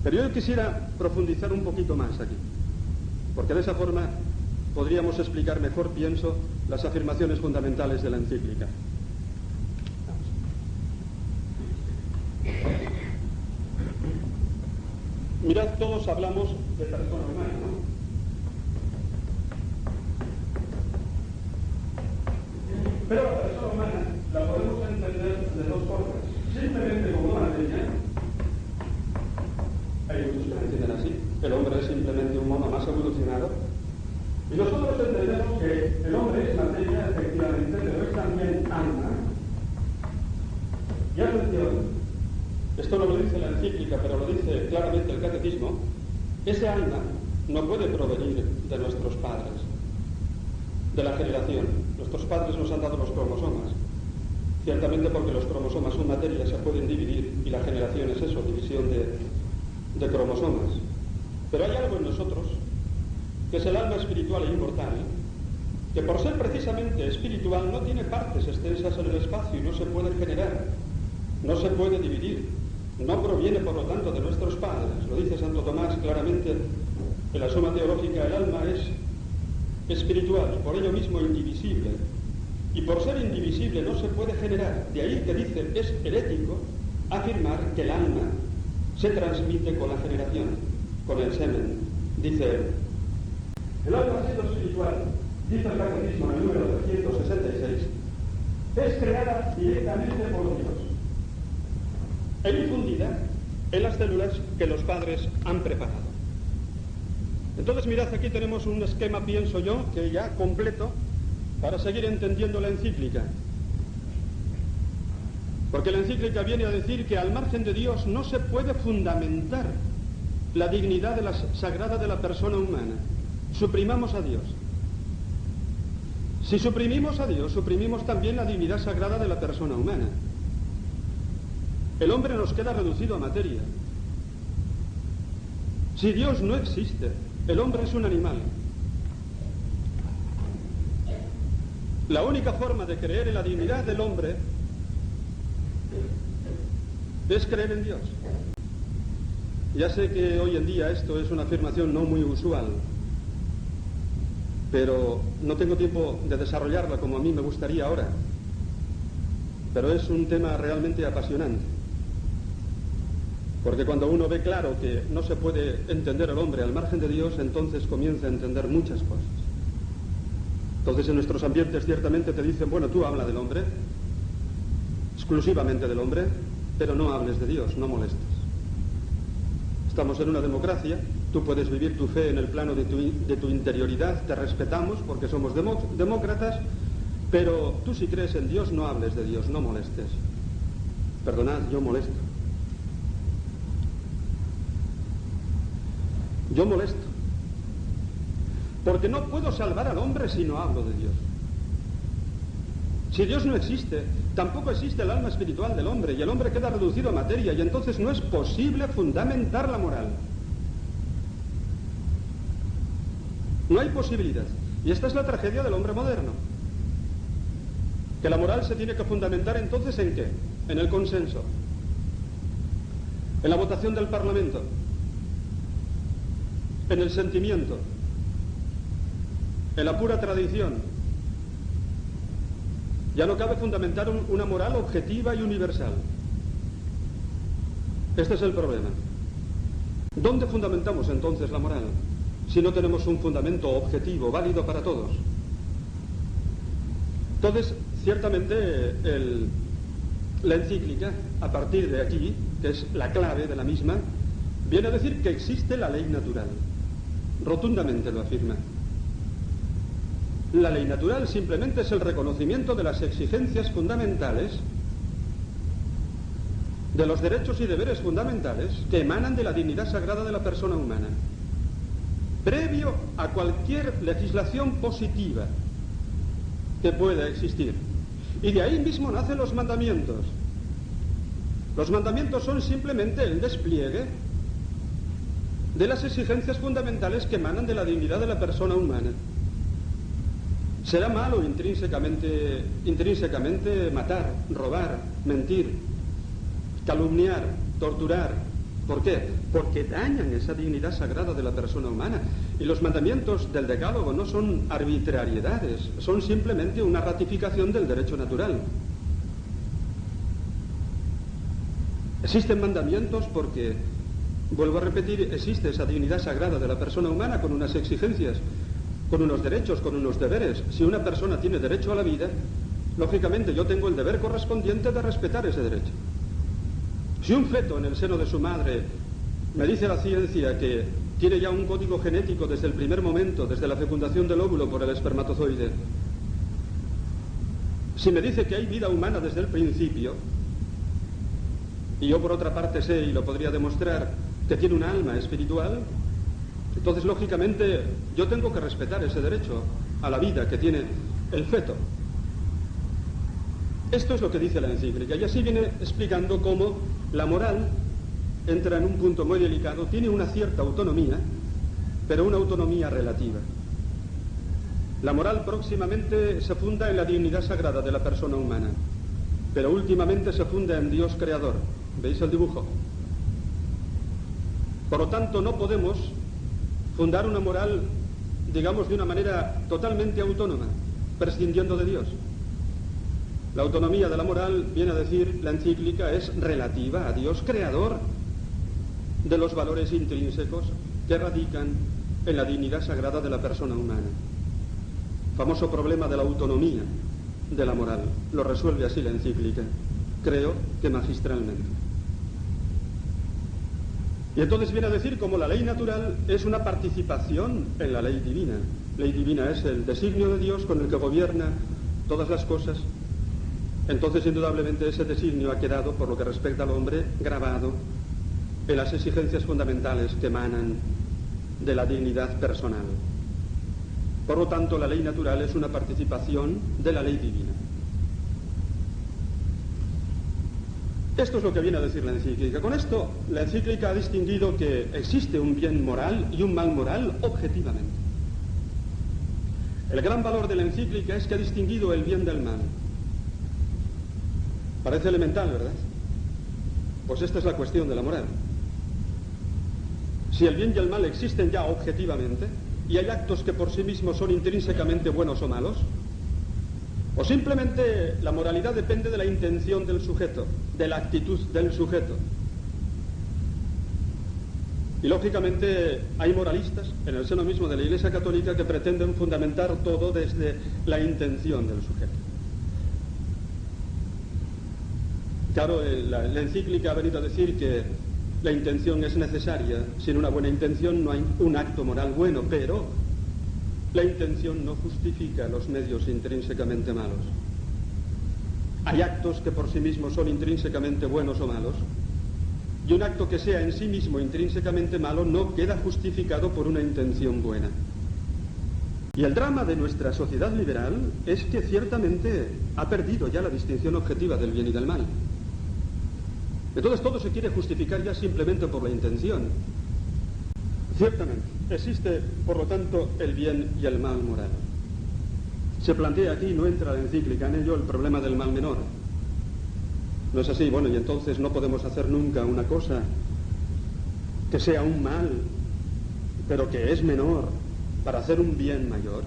Pero yo quisiera profundizar un poquito más aquí, porque de esa forma podríamos explicar mejor, pienso, las afirmaciones fundamentales de la encíclica. Mirad, todos hablamos de persona humana, ¿no? Pero la persona humana la podemos entender de dos formas. Simplemente como materia. Hay muchos que la entienden así. El hombre es simplemente un mono más evolucionado. Y nosotros entendemos que el hombre es materia, efectivamente, pero es también alma. Y atención, esto no lo dice la encíclica, pero lo dice claramente el catecismo, ese alma no puede provenir de nuestros padres, de la generación. Nuestros padres nos han dado los cromosomas, ciertamente porque los cromosomas son materia, se pueden dividir, y la generación es eso, división de cromosomas. Pero hay algo en nosotros, que es el alma espiritual e inmortal, que por ser precisamente espiritual no tiene partes extensas en el espacio y no se puede generar, no se puede dividir, no proviene por lo tanto de nuestros padres. Lo dice Santo Tomás claramente en la Suma Teológica: el alma es espiritual y por ello mismo indivisible, y por ser indivisible no se puede generar. De ahí que dice, es herético afirmar que el alma se transmite con la generación, con el semen. Dice él, el alma siendo espiritual, dice el catecismo en el número 366, es creada directamente por Dios e infundida en las células que los padres han preparado. Entonces mirad, aquí tenemos un esquema, pienso yo, que ya completo para seguir entendiendo la encíclica. Porque la encíclica viene a decir que al margen de Dios no se puede fundamentar la dignidad sagrada de la persona humana. Suprimamos a Dios. Si suprimimos a Dios, suprimimos también la dignidad sagrada de la persona humana. El hombre nos queda reducido a materia. Si Dios no existe, el hombre es un animal. La única forma de creer en la dignidad del hombre es creer en Dios. Ya sé que hoy en día esto es una afirmación no muy usual, pero no tengo tiempo de desarrollarla como a mí me gustaría ahora. Pero es un tema realmente apasionante. Porque cuando uno ve claro que no se puede entender al hombre al margen de Dios, entonces comienza a entender muchas cosas. Entonces en nuestros ambientes ciertamente te dicen, bueno, tú habla del hombre, exclusivamente del hombre, pero no hables de Dios, no molestes. Estamos en una democracia, tú puedes vivir tu fe en el plano de tu interioridad, te respetamos porque somos demócratas, pero tú si crees en Dios no hables de Dios, no molestes. Perdonad, yo molesto. Yo molesto, porque no puedo salvar al hombre si no hablo de Dios. Si Dios no existe, tampoco existe el alma espiritual del hombre, y el hombre queda reducido a materia, y entonces no es posible fundamentar la moral. No hay posibilidad. Y esta es la tragedia del hombre moderno. Que la moral se tiene que fundamentar entonces ¿en qué? En el consenso, en la votación del Parlamento, en el sentimiento, en la pura tradición. Ya no cabe fundamentar una moral objetiva y universal. Este es el problema. ¿Dónde fundamentamos entonces la moral si no tenemos un fundamento objetivo, válido para todos? Entonces, ciertamente, la encíclica, a partir de aquí, que es la clave de la misma, viene a decir que existe la ley natural. Rotundamente lo afirma. La ley natural simplemente es el reconocimiento de las exigencias fundamentales, de los derechos y deberes fundamentales que emanan de la dignidad sagrada de la persona humana, previo a cualquier legislación positiva que pueda existir. Y de ahí mismo nacen los mandamientos. Los mandamientos son simplemente el despliegue de las exigencias fundamentales que emanan de la dignidad de la persona humana. Será malo intrínsecamente matar, robar, mentir, calumniar, torturar, ¿Por qué? Porque dañan esa dignidad sagrada de la persona humana. Y los mandamientos del Decálogo no son arbitrariedades, son simplemente una ratificación del derecho natural. Existen mandamientos porque, vuelvo a repetir, existe esa dignidad sagrada de la persona humana con unas exigencias, con unos derechos, con unos deberes. Si una persona tiene derecho a la vida, lógicamente yo tengo el deber correspondiente de respetar ese derecho. Si un feto en el seno de su madre, me dice la ciencia que tiene ya un código genético desde el primer momento, desde la fecundación del óvulo por el espermatozoide, si me dice que hay vida humana desde el principio, y yo por otra parte sé, y lo podría demostrar, que tiene un alma espiritual, entonces lógicamente yo tengo que respetar ese derecho a la vida que tiene el feto. Esto es lo que dice la encíclica, y así viene explicando cómo la moral entra en un punto muy delicado, tiene una cierta autonomía, pero una autonomía relativa. La moral próximamente se funda en la dignidad sagrada de la persona humana, pero últimamente se funda en Dios creador. ¿Veis el dibujo? Por lo tanto, no podemos fundar una moral, digamos, de una manera totalmente autónoma, prescindiendo de Dios. La autonomía de la moral, viene a decir la encíclica, es relativa a Dios creador de los valores intrínsecos que radican en la dignidad sagrada de la persona humana. Famoso problema de la autonomía de la moral. Lo resuelve así la encíclica, creo que magistralmente. Y entonces viene a decir cómo la ley natural es una participación en la ley divina. Ley divina es el designio de Dios con el que gobierna todas las cosas. Entonces, indudablemente, ese designio ha quedado, por lo que respecta al hombre, grabado en las exigencias fundamentales que emanan de la dignidad personal. Por lo tanto, la ley natural es una participación de la ley divina. Esto es lo que viene a decir la encíclica. Con esto, la encíclica ha distinguido que existe un bien moral y un mal moral objetivamente. El gran valor de la encíclica es que ha distinguido el bien del mal. Parece elemental, ¿verdad? Pues esta es la cuestión de la moral. Si el bien y el mal existen ya objetivamente, y hay actos que por sí mismos son intrínsecamente buenos o malos, o simplemente la moralidad depende de la intención del sujeto, de la actitud del sujeto. Y lógicamente hay moralistas en el seno mismo de la Iglesia Católica que pretenden fundamentar todo desde la intención del sujeto. Claro, la encíclica ha venido a decir que la intención es necesaria. Sin una buena intención no hay un acto moral bueno, pero la intención no justifica los medios intrínsecamente malos. Hay actos que por sí mismos son intrínsecamente buenos o malos, y un acto que sea en sí mismo intrínsecamente malo no queda justificado por una intención buena. Y el drama de nuestra sociedad liberal es que ciertamente ha perdido ya la distinción objetiva del bien y del mal. Entonces todo se quiere justificar ya simplemente por la intención. Ciertamente, existe, por lo tanto, el bien y el mal moral. Se plantea aquí, no entra la encíclica en ello, el problema del mal menor. No es así, bueno, y entonces no podemos hacer nunca una cosa que sea un mal, pero que es menor, para hacer un bien mayor.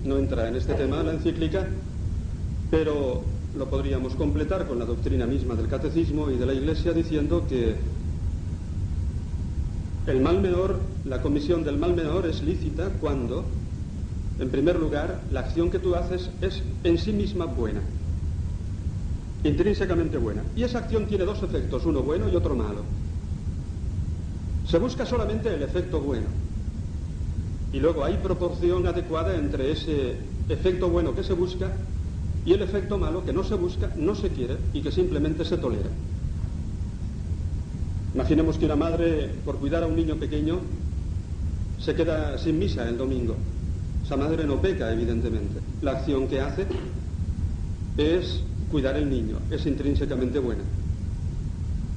No entra en este tema la encíclica, pero lo podríamos completar con la doctrina misma del catecismo y de la Iglesia, diciendo que el mal menor, la comisión del mal menor es lícita cuando, en primer lugar, la acción que tú haces es en sí misma buena, intrínsecamente buena. Y esa acción tiene dos efectos, uno bueno y otro malo. Se busca solamente el efecto bueno, y luego hay proporción adecuada entre ese efecto bueno que se busca y el efecto malo que no se busca, no se quiere y que simplemente se tolera. Imaginemos que una madre, por cuidar a un niño pequeño, se queda sin misa el domingo. Esa madre no peca, evidentemente. La acción que hace es cuidar al niño, es intrínsecamente buena.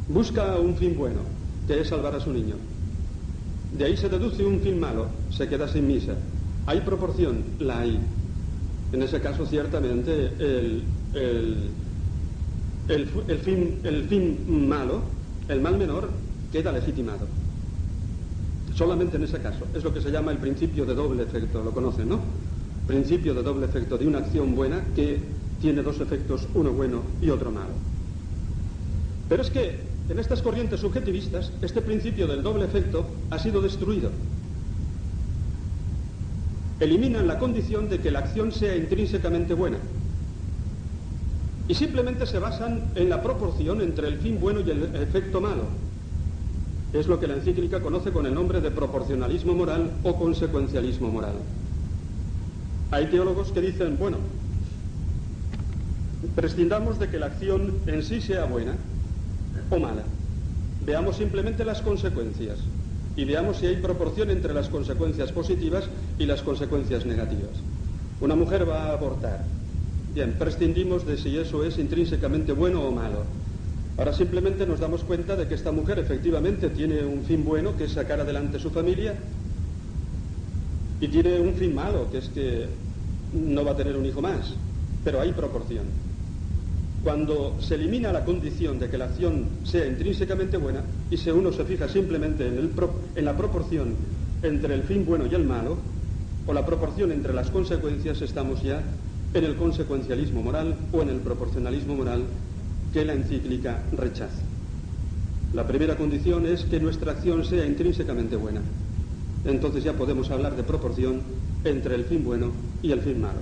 Busca un fin bueno, que es salvar a su niño. De ahí se deduce un fin malo, se queda sin misa. ¿Hay proporción? La hay. En ese caso, ciertamente, el fin malo, el mal menor, queda legitimado. Solamente en ese caso. Es lo que se llama el principio de doble efecto. Lo conocen, ¿no? Principio de doble efecto de una acción buena que tiene dos efectos, uno bueno y otro malo. Pero es que en estas corrientes subjetivistas este principio del doble efecto ha sido destruido. Eliminan la condición de que la acción sea intrínsecamente buena y simplemente se basan en la proporción entre el fin bueno y el efecto malo. Es lo que la encíclica conoce con el nombre de proporcionalismo moral o consecuencialismo moral. Hay teólogos que dicen, bueno, prescindamos de que la acción en sí sea buena o mala. Veamos simplemente las consecuencias y veamos si hay proporción entre las consecuencias positivas y las consecuencias negativas. Una mujer va a abortar. Bien, prescindimos de si eso es intrínsecamente bueno o malo. Ahora simplemente nos damos cuenta de que esta mujer efectivamente tiene un fin bueno, que es sacar adelante su familia, y tiene un fin malo, que es que no va a tener un hijo más, pero hay proporción. Cuando se elimina la condición de que la acción sea intrínsecamente buena y uno se fija simplemente en la proporción entre el fin bueno y el malo, o la proporción entre las consecuencias, estamos ya en el consecuencialismo moral o en el proporcionalismo moral que la encíclica rechaza. La primera condición es que nuestra acción sea intrínsecamente buena. Entonces ya podemos hablar de proporción entre el fin bueno y el fin malo.